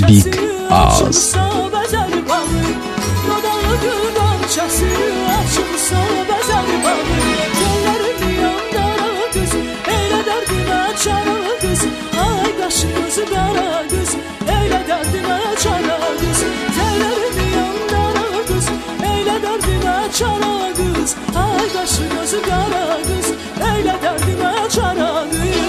Big Ağız. Ay qaşı gözü qara qız, eylə dərdimə çara qız.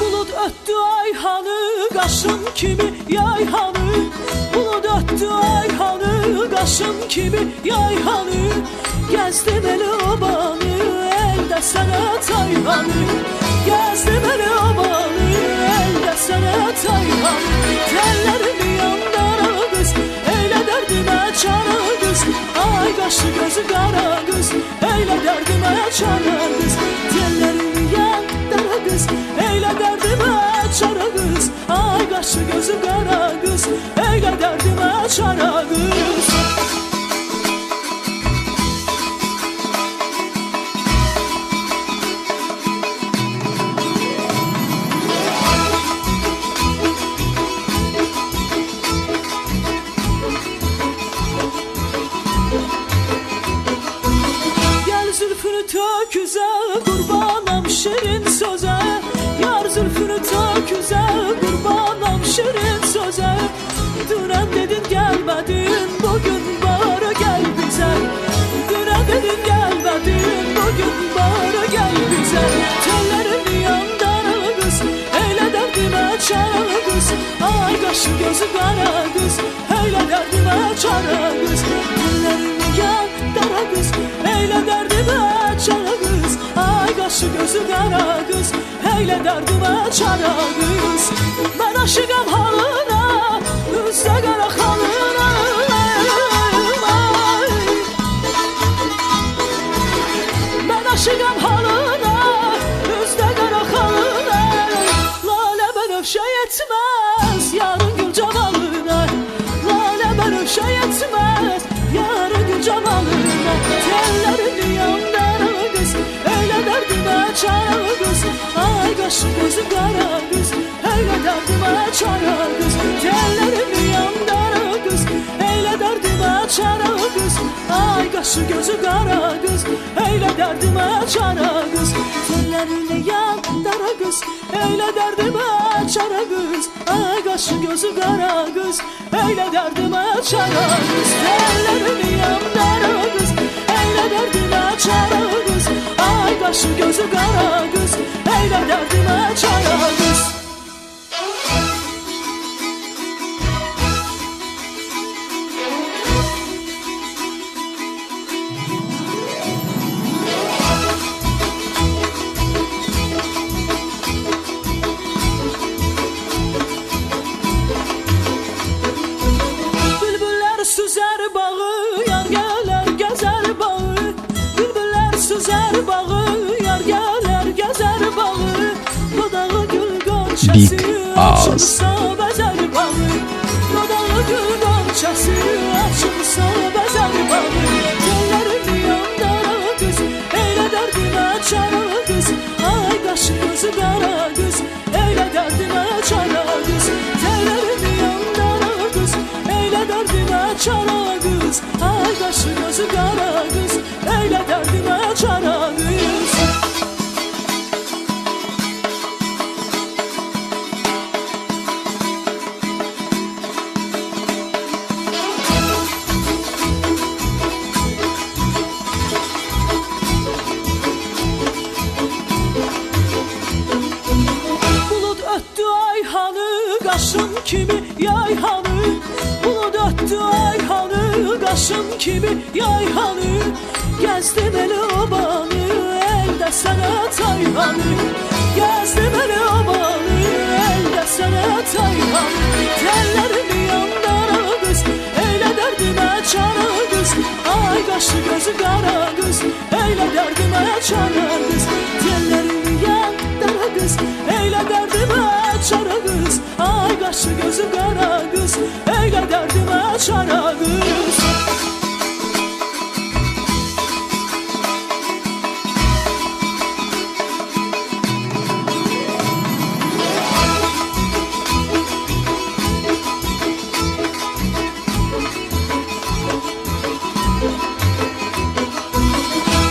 Bulud ötdü ayhanı, qaşın kimi yayhanı. Bulud ötdü ayhanı, qaşın kimi yayhanı. Gəzdim elə obanı, əldə sənə tayhanı. Gəzdim elə obanı, əldə sənə tayhanı. Tellərimi yandara qız, eylə dərdimə çara qız. Ay qaşı gözü qara qız, eylə dərdimə çara qız. Tellərimi yandara qız, eylə dərdimə çara qız. Ay qaşı gözü qara qız, eylə dərdimə çara qız. Zülfünü töküze kurbanam şirin söze. Yar zülfünü töküze kurbanam şirin söze. Dünen dedin gelmedin, bugün bari gel bize. Dünen dedin gelmedin, bugün bari gel bize. Tellerimi yandara kız, eyle derdime çara kız. Ay qaşı gözü qara kız, eyle derdime çara kız. Tellerimi yandara kız, eyle derdime çara kız. Ay qaşı gözü qara kız, eylə dərdimə çara qız. Mən aşıqam halına, üzdə qara xalına. Mən aşıqam halına, üzdə qara xalına. Lalə bənövşə yetməz, yarın gül camalına. Lalə bənövşə yetməz, yarın gül camalına. Tellərimi yandara qız, eylə dərdimə çara qız. Ay qaşı gözü qara qız, eylə dərdimə çara qız. Tellərimi yandara qız, eylə dərdimə çara qız. Ay qaşı gözü qara qız, eylə dərdimə çara qız. Tellərini yandara qız, eylə dərdimə çara qız. Ay qaşı gözü qara qız, eylə dərdimə çara qız. Tellərimi yandara qız, eylə dərdimə çara qız. Ay qaşı gözü qara qız, eylə dərdimə çara qız. Bülbüllər süzər bağı, yar gələr gəzər bağı. Bülbüllər süzər bağı, yar gələr gəzər bağı. Dodağı gül qonçası, Big Ağız. açılsa bəzər bağı. Dodağı gül qonçası, açılsa bəzər bağı. Tellərimi yandara qız, eylə dərdimə çara qız. Ay qaşı gözü qara qız, eylə dərdimə çara qız. Tellərimi yandara qız, eylə dərdimə çara qız. Ay qaşı gözü qara qız, eylə dərdimə çara qız. Bulud ötdü ayhanı, qaşın kimi yayhanı. Bulud ötdü ayhanı, qaşın kimi yayhanı. Gəzdim elə obanı, əldə sənə tayhanı. Gəzdim elə obanı, əldə sənə tayhanı. Tellərimi yandara qız, eylə dərdimə çara qız. Ay qaşı gözü qara qız, eylə dərdimə çara qız. Tellərimi yandara qız, eylə dərdimə çara kız.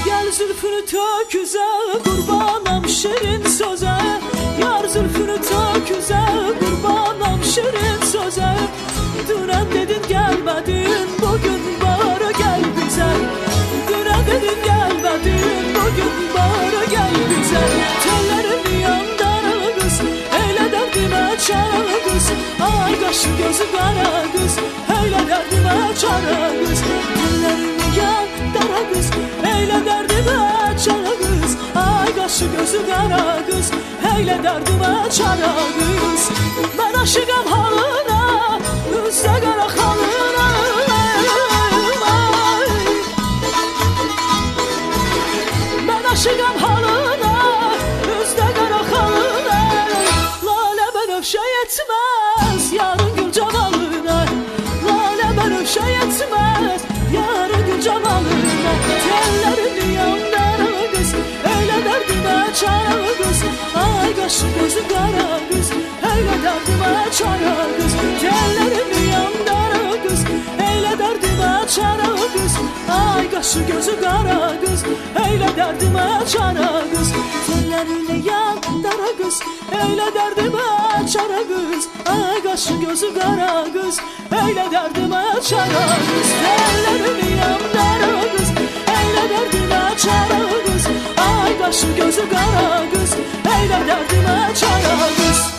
Gel zülfünü töküze, kurbanam şirin söze. Yar zülfünü töküze, kurbanam şirin söze. Dünen dedin gelmedin, bugün bari gel bize. Dünen dedin gelmedin, bugün bari gel bize. Tellerin yandan kız, eyle derdime çare kız. Ay kaşı gözü kara kız, eyle derdime çare kız. Tellerin yandan kız, eyle derdime çare kız. Ay kaşı gözü kara kız, eyle derdime çare kız. Ben aşıkam halına, üstte kara halına. Ben aşıkam halına, üstte kara halına. Lale benefşe yetmez, yarın gül cemalına. Lale benefşe yetmez, yarın gül cemalına. Tellerin yandan kız, eyle derdime çare kız. Ay kaşı gözü kara kız, eyle derdime çare kız. Tellerin yandan kız, eyle derdime çare kız. Ay kaşı gözü kara kız, eyle derdime çare kız. Tellerin yandan kız, eyle derdime çare kız. Ay kaşı gözü kara kız, eyle derdime çare kız. Tellerin yandan kız, eyle derdime çare kız. Ay kaşı gözü kara kız, eyle derdime çare kız.